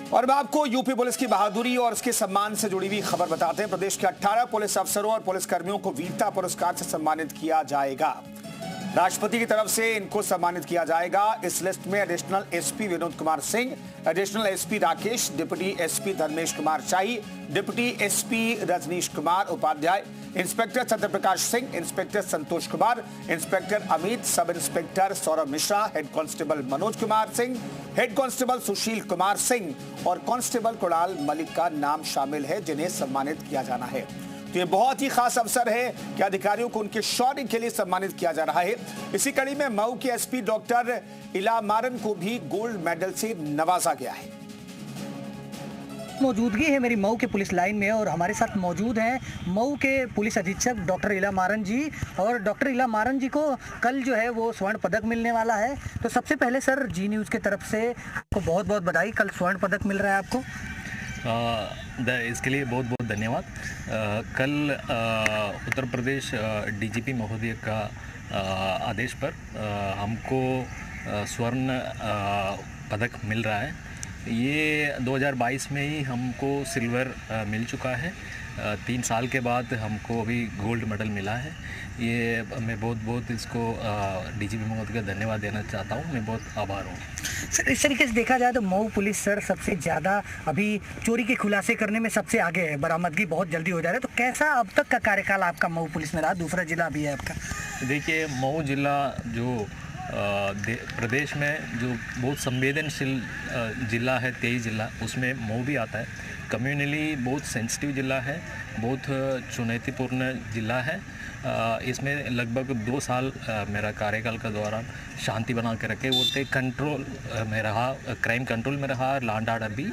और मैं आपको यूपी पुलिस की बहादुरी और उसके सम्मान से जुड़ी हुई खबर बताते हैं। प्रदेश के 18 पुलिस अफसरों और पुलिस कर्मियों को वीरता पुरस्कार से सम्मानित किया जाएगा। राष्ट्रपति की तरफ से इनको सम्मानित किया जाएगा। इस लिस्ट में additional SP Vinod Kumar Singh, additional SP Rakesh, deputy SP Dharmesh Kumar Shahi, deputy SP Rajnish Kumar Upadhyay, inspector Satyaprakash Singh, inspector Santosh Kumar, inspector Amit, sub inspector Saurabh Mishra, head constable Manoj Kumar Singh, head constable Sushil Kumar Singh और कांस्टेबल कुणाल मलिक का नाम शामिल है, जिन्हें सम्मानित किया जाना है। तो ये बहुत ही खास अवसर है कि अधिकारियों को उनके शौर्य के लिए सम्मानित किया जा रहा है। इसी कड़ी में मऊ के एसपी डॉक्टर इला मारन को भी गोल्ड मेडल से नवाजा गया है। मौजूदगी है मेरी मऊ के पुलिस लाइन में और हमारे साथ मौजूद हैं मऊ के पुलिस अधीक्षक डॉक्टर इला मारन जी। और डॉक्टर इला मारन जी को कल जो है वो स्वर्ण पदक मिलने वाला है। तो सबसे पहले सर जी न्यूज़ की तरफ से आपको बहुत बहुत बधाई, कल स्वर्ण पदक मिल रहा है आपको। इसके लिए बहुत बहुत धन्यवाद। कल उत्तर प्रदेश डीजीपी महोदय का आदेश पर हमको स्वर्ण पदक मिल रहा है। ये 2022 में ही हमको सिल्वर मिल चुका है। 3 साल के बाद हमको अभी गोल्ड मेडल मिला है। ये मैं बहुत बहुत इसको डीजीपी महोदय का धन्यवाद देना चाहता हूँ। मैं बहुत आभार हूँ सर। इस तरीके से देखा जाए तो मऊ पुलिस सर सबसे ज़्यादा अभी चोरी के खुलासे करने में सबसे आगे है, बरामदगी बहुत जल्दी हो जा रहा है। तो कैसा अब तक का कार्यकाल आपका मऊ पुलिस में रहा? दूसरा जिला भी है आपका। देखिए, मऊ जिला जो प्रदेश में जो बहुत संवेदनशील ज़िला है, 23 ज़िला, उसमें मऊ भी आता है। कम्युनली बहुत सेंसिटिव ज़िला है, बहुत चुनौतीपूर्ण ज़िला है। इसमें लगभग 2 साल मेरा कार्यकाल का दौरान शांति बना के रखे, वो थे कंट्रोल में रहा, क्राइम कंट्रोल में रहा, लॉ एंड ऑर्डर भी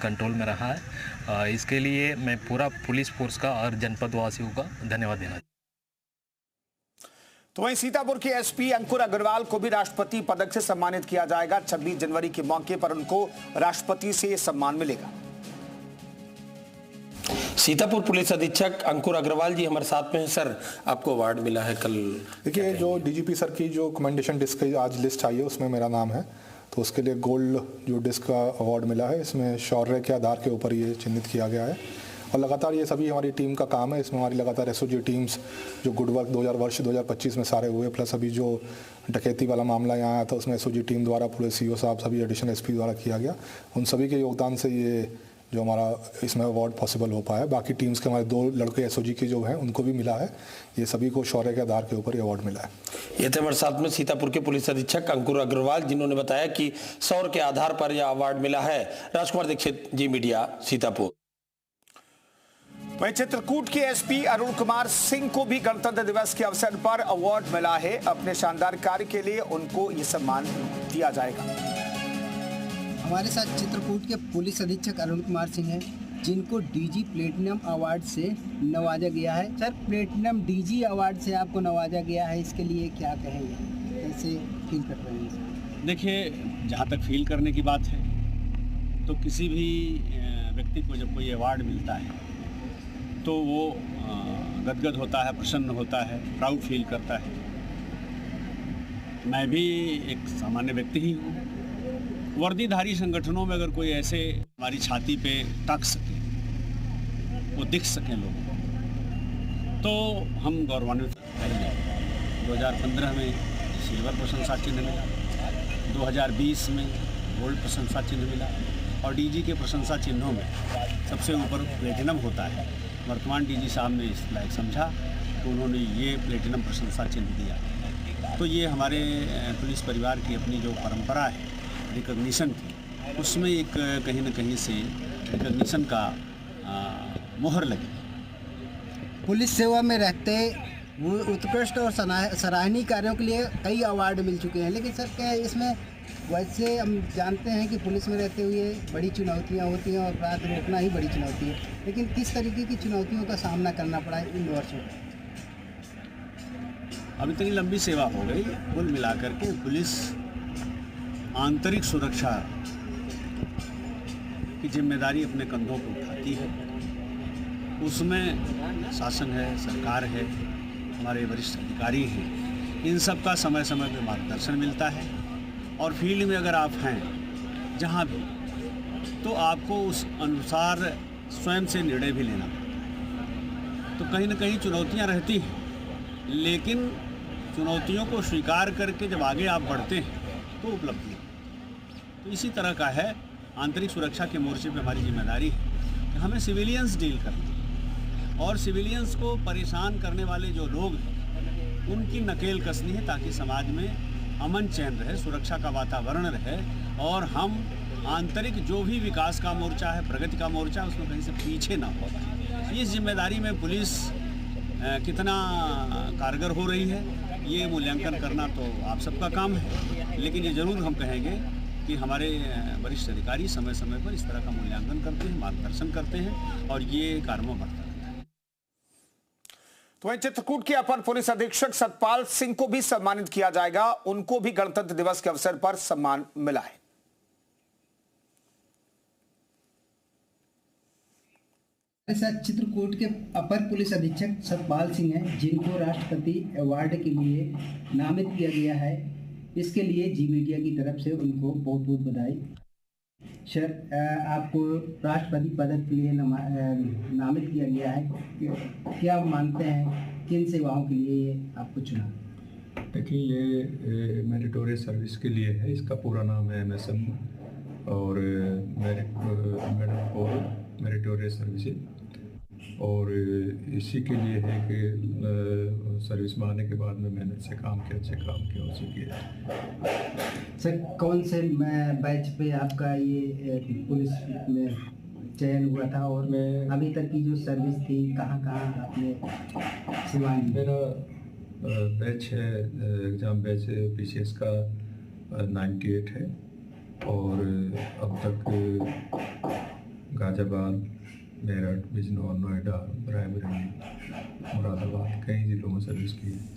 कंट्रोल में रहा है। इसके लिए मैं पूरा पुलिस फोर्स का और जनपद वासियों का धन्यवाद देना। तो वहीं सीतापुर के एसपी अंकुर अग्रवाल को भी राष्ट्रपति पदक से सम्मानित किया जाएगा। 26 जनवरी के मौके पर उनको राष्ट्रपति से सम्मान मिलेगा। सीतापुर पुलिस अधीक्षक अंकुर अग्रवाल जी हमारे साथ में हैं। सर, आपको अवार्ड मिला है कल। देखिए, जो डीजीपी सर की जो कमेंडेशन डिस्क की आज लिस्ट आई है उसमें मेरा नाम है, तो उसके लिए गोल्ड जो डिस्क का अवार्ड मिला है। इसमें शौर्य के आधार के ऊपर ये चिन्हित किया गया है और लगातार ये सभी हमारी टीम का काम है। इसमें हमारी लगातार एसओजी टीम्स जो गुड वर्क 2025 में सारे हुए, प्लस अभी जो डकैती वाला मामला यहाँ आया था उसमें एसओजी टीम द्वारा पूरे सीओ साहब सभी एडिशनल एसपी द्वारा किया गया। उन सभी के योगदान से ये जो हमारा इसमें अवार्ड पॉसिबल हो पाया। बाकी टीम्स के हमारे 2 लड़के एसओजी के जो हैं उनको भी मिला है। ये सभी को शौर्य के आधार के ऊपर ये अवार्ड मिला है। ये थे हमारे साथ में सीतापुर के पुलिस अधीक्षक अंकुर अग्रवाल, जिन्होंने बताया कि शौर्य के आधार पर यह अवार्ड मिला है। राजकुमार दीक्षित, जी मीडिया, सीतापुर। वहीं चित्रकूट के एसपी अरुण कुमार सिंह को भी गणतंत्र दिवस के अवसर पर अवार्ड मिला है। अपने शानदार कार्य के लिए उनको ये सम्मान दिया जाएगा। हमारे साथ चित्रकूट के पुलिस अधीक्षक अरुण कुमार सिंह हैं, जिनको डीजी प्लेटिनम अवार्ड से नवाजा गया है। सर, प्लेटिनम डीजी अवार्ड से आपको नवाजा गया है, इसके लिए क्या कहेंगे, कैसे फील कर रहे हैं? देखिए, जहाँ तक फील करने की बात है तो किसी भी व्यक्ति को जब कोई अवार्ड मिलता है तो वो गदगद होता है, प्रसन्न होता है, प्राउड फील करता है। मैं भी एक सामान्य व्यक्ति ही हूँ। वर्दीधारी संगठनों में अगर कोई ऐसे हमारी छाती पे टक सके, वो दिख सकें लोगों को, तो हम गौरवान्वित करेंगे। 2015 में सिल्वर प्रशंसा चिन्ह मिला, 2020 में गोल्ड प्रशंसा चिन्ह मिला और डीजी के प्रशंसा चिन्हों में सबसे ऊपर प्लेटिनम होता है। वर्तमान डीजी साहब ने इस लायक समझा तो उन्होंने ये प्लेटिनम प्रशंसा चिन्ह दिया। तो ये हमारे पुलिस परिवार की अपनी जो परंपरा है रिकॉग्निशन की, उसमें एक कहीं न कहीं से रिकॉग्निशन का मोहर लगी। पुलिस सेवा में रहते वो उत्कृष्ट और सराहनीय कार्यों के लिए कई अवार्ड मिल चुके हैं, लेकिन सर क्या इसमें, वैसे हम जानते हैं कि पुलिस में रहते हुए बड़ी चुनौतियां होती हैं और अपराध रोकना ही बड़ी चुनौती है, लेकिन किस तरीके की चुनौतियों का सामना करना पड़ा इन वर्षों में? अब इतनी लंबी सेवा हो गई, कुल मिलाकर के पुलिस आंतरिक सुरक्षा की जिम्मेदारी अपने कंधों पर उठाती है। उसमें शासन है, सरकार है, हमारे वरिष्ठ अधिकारी हैं, इन सब का समय समय पर मार्गदर्शन मिलता है। और फील्ड में अगर आप हैं, जहाँ भी तो आपको उस अनुसार स्वयं से निर्णय भी लेना। तो कहीं ना कहीं चुनौतियां रहती हैं, लेकिन चुनौतियों को स्वीकार करके जब आगे आप बढ़ते हैं तो उपलब्धि। तो इसी तरह का है आंतरिक सुरक्षा के मोर्चे पे हमारी जिम्मेदारी है कि हमें सिविलियंस डील करना और सिविलियंस को परेशान करने वाले जो लोग हैं उनकी नकेल कसनी है, ताकि समाज में अमन चैन रहे, सुरक्षा का वातावरण रहे और हम आंतरिक जो भी विकास का मोर्चा है, प्रगति का मोर्चा, उसमें कहीं से पीछे ना हो। इस जिम्मेदारी में पुलिस कितना कारगर हो रही है ये मूल्यांकन करना तो आप सबका काम है, लेकिन ये ज़रूर हम कहेंगे कि हमारे वरिष्ठ अधिकारी समय समय पर इस तरह का मूल्यांकन करते हैं, मार्गदर्शन करते हैं और ये कार्यों बढ़ता रहता है। तो वहीं चित्रकूट के अपर पुलिस अधीक्षक सतपाल सिंह को भी सम्मानित किया जाएगा। उनको भी गणतंत्र दिवस के अवसर पर सम्मान मिला है। सर, चित्रकूट के अपर पुलिस अधीक्षक सतपाल सिंह हैं, जिनको राष्ट्रपति अवार्ड के लिए नामित किया गया है। इसके लिए जी मीडिया की तरफ से उनको बहुत बहुत बधाई। सर, आपको राष्ट्रपति पदक के लिए नामित किया गया है, क्या मानते हैं, किन सेवाओं के लिए ये आपको चुना? देखिए, ये मेरिटोरियस सर्विस के लिए है। इसका पूरा नाम है MSM और मेडल फॉर मेरिटोरियस सर्विसेज, और इसी के लिए है कि सर्विस में आने के बाद में मेहनत से काम किया, अच्छे काम किया, उसी के। सर, कौन से बैच पे आपका ये पुलिस में चयन हुआ था और मैं अभी तक की जो सर्विस थी कहाँ आपने सेवाएं? मेरा बैच है, एग्ज़ाम बैच PCS का 98 है और अब तक गाजियाबाद, मेरठ, बिजनौर, नोएडा, रायबरेली, मुरादाबाद कई जिलों में सर्विस की है।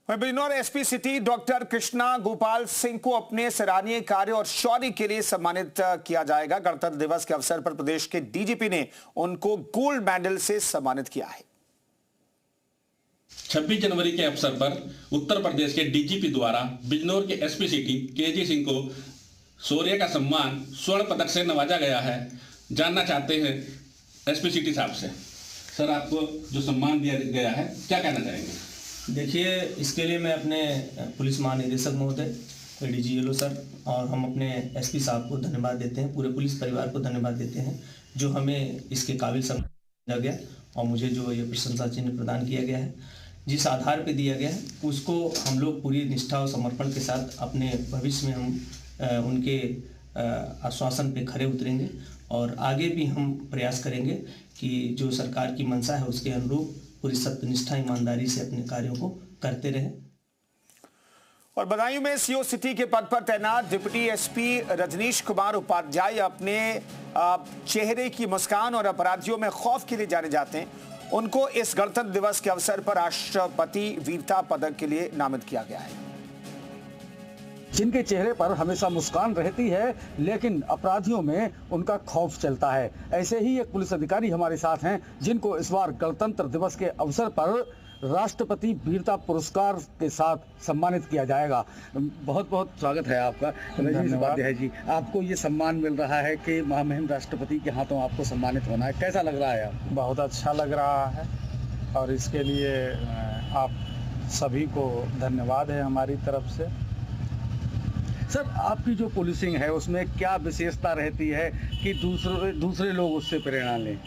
Bijnor SP city doctor Krishna Gopal Singh को अपने सराहनीय कार्य और शौर्य के लिए सम्मानित किया जाएगा। गणतंत्र दिवस के अवसर पर प्रदेश के डीजीपी ने उनको गोल्ड मेडल से सम्मानित किया है। 26 जनवरी के अवसर पर उत्तर प्रदेश के डीजीपी द्वारा बिजनौर के एसपी सिटी केजी सिंह को शौर्य का सम्मान स्वर्ण पदक से नवाजा गया है। जानना चाहते हैं एसपी सिटी साहब से, सर आपको जो सम्मान दिया गया है क्या कहना चाहेंगे? देखिए, इसके लिए मैं अपने पुलिस महानिदेशक महोदय ADG येलो सर और हम अपने एसपी साहब को धन्यवाद देते हैं, पूरे पुलिस परिवार को धन्यवाद देते हैं जो हमें इसके काबिल समझा गया और मुझे जो ये प्रशंसा चिन्ह प्रदान किया गया है, जिस आधार पे दिया गया है उसको हम लोग पूरी निष्ठा और समर्पण के साथ अपने भविष्य में हम उनके आश्वासन पे खरे उतरेंगे और आगे भी हम प्रयास करेंगे कि जो सरकार की मंशा है उसके अनुरूप पूरी सत्यनिष्ठा ईमानदारी से अपने कार्यों को करते रहें। और बदायूं में सीओ सिटी के पद पर तैनात डिप्टी एसपी रजनीश कुमार उपाध्याय अपने चेहरे की मुस्कान और अपराधियों में खौफ के लिए जाने जाते हैं। उनको इस गणतंत्र दिवस के अवसर पर राष्ट्रपति वीरता पदक के लिए नामित किया गया है। जिनके चेहरे पर हमेशा मुस्कान रहती है लेकिन अपराधियों में उनका खौफ चलता है, ऐसे ही एक पुलिस अधिकारी हमारे साथ हैं जिनको इस बार गणतंत्र दिवस के अवसर पर राष्ट्रपति वीरता पुरस्कार के साथ सम्मानित किया जाएगा। बहुत बहुत स्वागत है आपका रजनीश उपाध्याय जी। आपको ये सम्मान मिल रहा है कि महामहिम राष्ट्रपति के हाथों आपको सम्मानित होना है, कैसा लग रहा है? बहुत अच्छा लग रहा है और इसके लिए आप सभी को धन्यवाद है हमारी तरफ से। सर, आपकी जो पुलिसिंग है उसमें क्या विशेषता रहती है कि दूसरे लोग उससे प्रेरणा लें?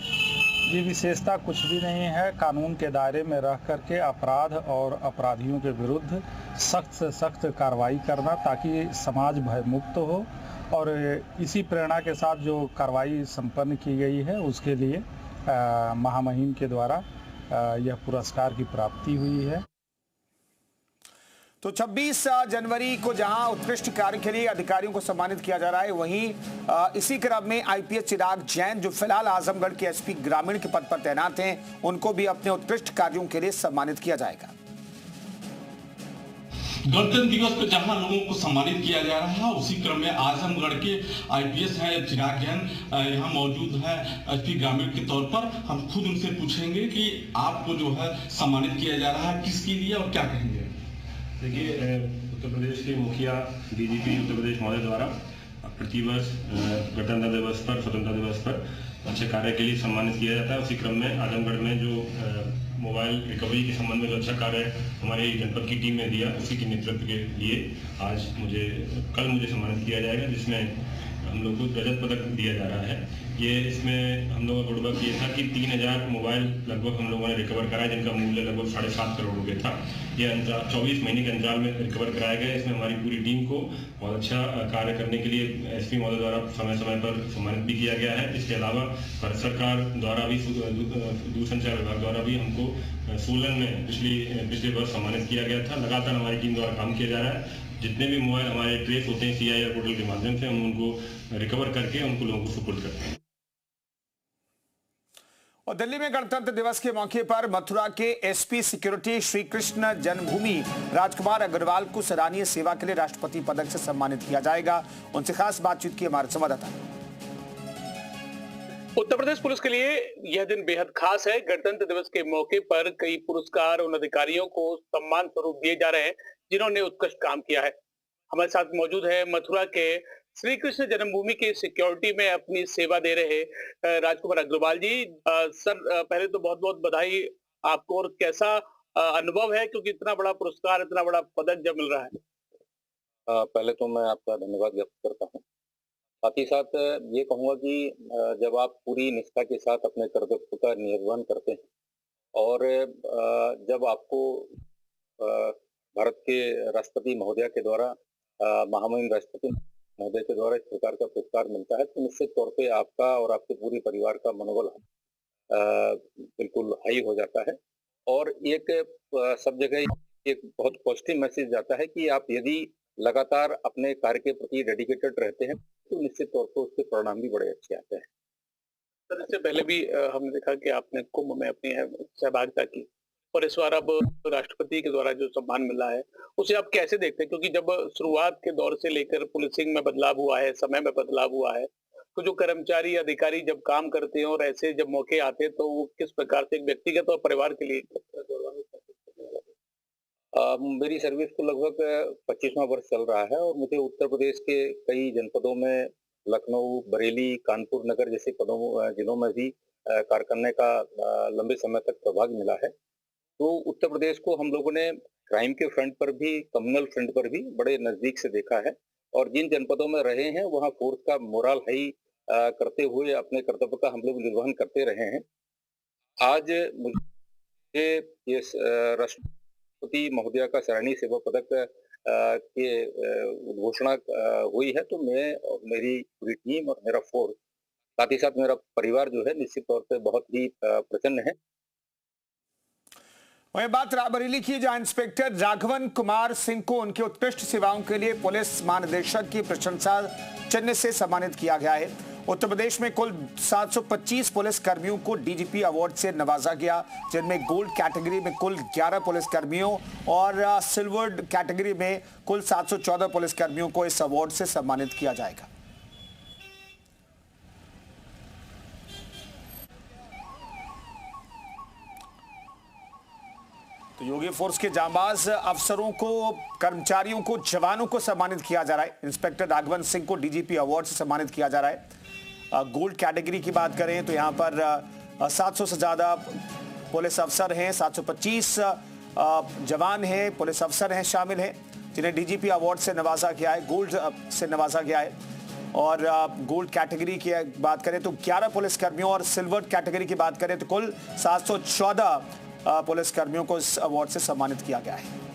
ये विशेषता कुछ भी नहीं है, कानून के दायरे में रह करके अपराध और अपराधियों के विरुद्ध सख्त से सख्त कार्रवाई करना ताकि समाज भयमुक्त हो, और इसी प्रेरणा के साथ जो कार्रवाई संपन्न की गई है उसके लिए महामहिम के द्वारा यह पुरस्कार की प्राप्ति हुई है। तो 26 जनवरी को जहां उत्कृष्ट कार्य के लिए अधिकारियों को सम्मानित किया जा रहा है, वहीं इसी क्रम में आईपीएस चिराग जैन जो फिलहाल आजमगढ़ के एसपी ग्रामीण के पद पर तैनात हैं, उनको भी अपने उत्कृष्ट कार्यों के लिए सम्मानित किया जाएगा। गणतंत्र दिवस पर जहां लोगों को सम्मानित किया जा रहा है उसी क्रम में आजमगढ़ के आईपीएस है चिराग जैन यहाँ मौजूद है एसपी ग्रामीण के तौर पर। हम खुद उनसे पूछेंगे कि आपको जो है सम्मानित किया जा रहा है किसके लिए और क्या कहेंगे? देखिए, उत्तर प्रदेश के मुखिया डीजीपी उत्तर प्रदेश महोदय द्वारा प्रतिवर्ष गणतंत्र दिवस पर, स्वतंत्रता दिवस पर अच्छे कार्य के लिए सम्मानित किया जाता है। उसी क्रम में आजमगढ़ में जो मोबाइल रिकवरी के संबंध में जो अच्छा कार्य हमारी जनपद की टीम ने दिया, उसी के नेतृत्व के लिए आज कल मुझे सम्मानित किया जाएगा, जिसमें हम लोग को रजत पदक दिया जा रहा है। ये इसमें हम लोगों का गुडवर्क ये था कि 3000 मोबाइल लगभग हम लोगों ने रिकवर कराया, जिनका मूल्य लगभग 7.5 करोड़ रुपए था। ये 24 महीने के अंतराल में रिकवर कराया गया। इसमें हमारी पूरी टीम को बहुत अच्छा कार्य करने के लिए एसपी महोदय द्वारा समय समय पर सम्मानित भी किया गया है। इसके अलावा भारत सरकार द्वारा भी, दूरसंचार विभाग द्वारा भी हमको सोलन में पिछले वर्ष सम्मानित किया गया था। लगातार हमारी टीम द्वारा काम किया जा रहा है। जितने भी मोबाइल हमारे ट्रेस होते हैं CIR पोर्टल के माध्यम से, हम उनको रिकवर करके उनको लोगों को सुपुर्द करते हैं। और दिल्ली में गणतंत्र दिवस के मौके पर मथुरा के SP सिक्योरिटी श्री कृष्ण जन्मभूमि राजकुमार अग्रवाल को सराहनीय सेवा के लिए राष्ट्रपति पदक से सम्मानित किया जाएगा। उनसे खास बातचीत की हमारे संवाददाता। उत्तर प्रदेश पुलिस के लिए यह दिन बेहद खास है। गणतंत्र दिवस के मौके पर कई पुरस्कार उन अधिकारियों को सम्मान स्वरूप दिए जा रहे हैं जिन्होंने उत्कृष्ट काम किया है। हमारे साथ मौजूद है मथुरा के श्री कृष्ण जन्मभूमि के सिक्योरिटी में अपनी सेवा दे रहे राजकुमार अग्रवाल जी। सर, पहले तो बहुत बहुत बधाई आपको। और कैसा अनुभव है, क्योंकि इतना बड़ा पुरस्कार, इतना बड़ा पदक जब मिल रहा है? पहले तो मैं आपका धन्यवाद व्यक्त करता हूँ। साथ ही साथ ये कहूँगा कि जब आप पूरी निष्ठा के साथ अपने कर्तव्य का निर्वहन करते हैं और जब आपको भारत के राष्ट्रपति महोदय के द्वारा, महामहिम राष्ट्रपति महोदय के द्वारा इस प्रकार का पुरस्कार मिलता है, तो निश्चित तौर पे आपका और आपके पूरे परिवार का मनोबल बिल्कुल हाई हो जाता है। और एक सब जगह एक बहुत पॉजिटिव मैसेज जाता है कि आप यदि लगातार अपने कार्य के प्रति डेडिकेटेड रहते हैं तो निश्चित तौर पर उसके परिणाम भी बड़े अच्छे आते हैं। सर, इससे पहले भी हमने देखा कि आपने कुंभ में अपनी सहभागिता की, और इस बार अब राष्ट्रपति के द्वारा जो सम्मान मिला है उसे आप कैसे देखते हैं? क्योंकि जब शुरुआत के दौर से लेकर पुलिसिंग में बदलाव हुआ है, समय में बदलाव हुआ है, तो जो कर्मचारी अधिकारी जब काम करते हैं और ऐसे जब मौके आते हैं तो वो किस प्रकार से एक व्यक्तिगत और परिवार के लिए? मेरी सर्विस को लगभग 25वां वर्ष चल रहा है और मुझे उत्तर प्रदेश के कई जनपदों में, लखनऊ, बरेली, कानपुर नगर जैसे जिलों में भी कार्य करने का लंबे समय तक सौभाग्य मिला है। तो उत्तर प्रदेश को हम लोगों ने क्राइम के फ्रंट पर भी, कम्युनल फ्रंट पर भी बड़े नजदीक से देखा है और जिन जनपदों में रहे हैं वहाँ फोर्स का मोरल हाई करते हुए अपने कर्तव्य का हम लोग निर्वहन करते रहे हैं। आज मुझे ये राष्ट्रपति महोदय का सराहनीय सेवा पदक के घोषणा हुई है, तो मैं और मेरी पूरी टीम और मेरा फोर्स, साथ ही साथ मेरा परिवार जो है, निश्चित तौर पे बहुत ही प्रसन्न है। वहीं बात रायबरेली की, जहां इंस्पेक्टर राघवन कुमार सिंह को उनके उत्कृष्ट सेवाओं के लिए पुलिस महानिदेशक की प्रशंसा चिन्ह से सम्मानित किया गया है। उत्तर प्रदेश में कुल 725 पुलिस कर्मियों को DGP अवार्ड से नवाजा गया, जिनमें गोल्ड कैटेगरी में कुल 11 पुलिस कर्मियों और सिल्वर कैटेगरी में कुल 714 पुलिस कर्मियों को इस अवार्ड से सम्मानित किया जाएगा। तो योगी फोर्स के जांबाज अफसरों को, कर्मचारियों को, जवानों को सम्मानित किया जा रहा है। इंस्पेक्टर राघवन सिंह को DGP अवार्ड से सम्मानित किया जा रहा है। गोल्ड कैटेगरी की बात करें तो यहाँ पर 700 से ज़्यादा पुलिस अफसर हैं, 725 जवान हैं, पुलिस अफसर हैं, शामिल हैं, जिन्हें DGP अवार्ड से नवाजा गया है, गोल्ड से नवाजा गया है। और गोल्ड कैटेगरी की बात करें तो 11 पुलिस कर्मियों और सिल्वर कैटेगरी की बात करें तो कुल 714 पुलिस कर्मियों को इस अवार्ड से सम्मानित किया गया है।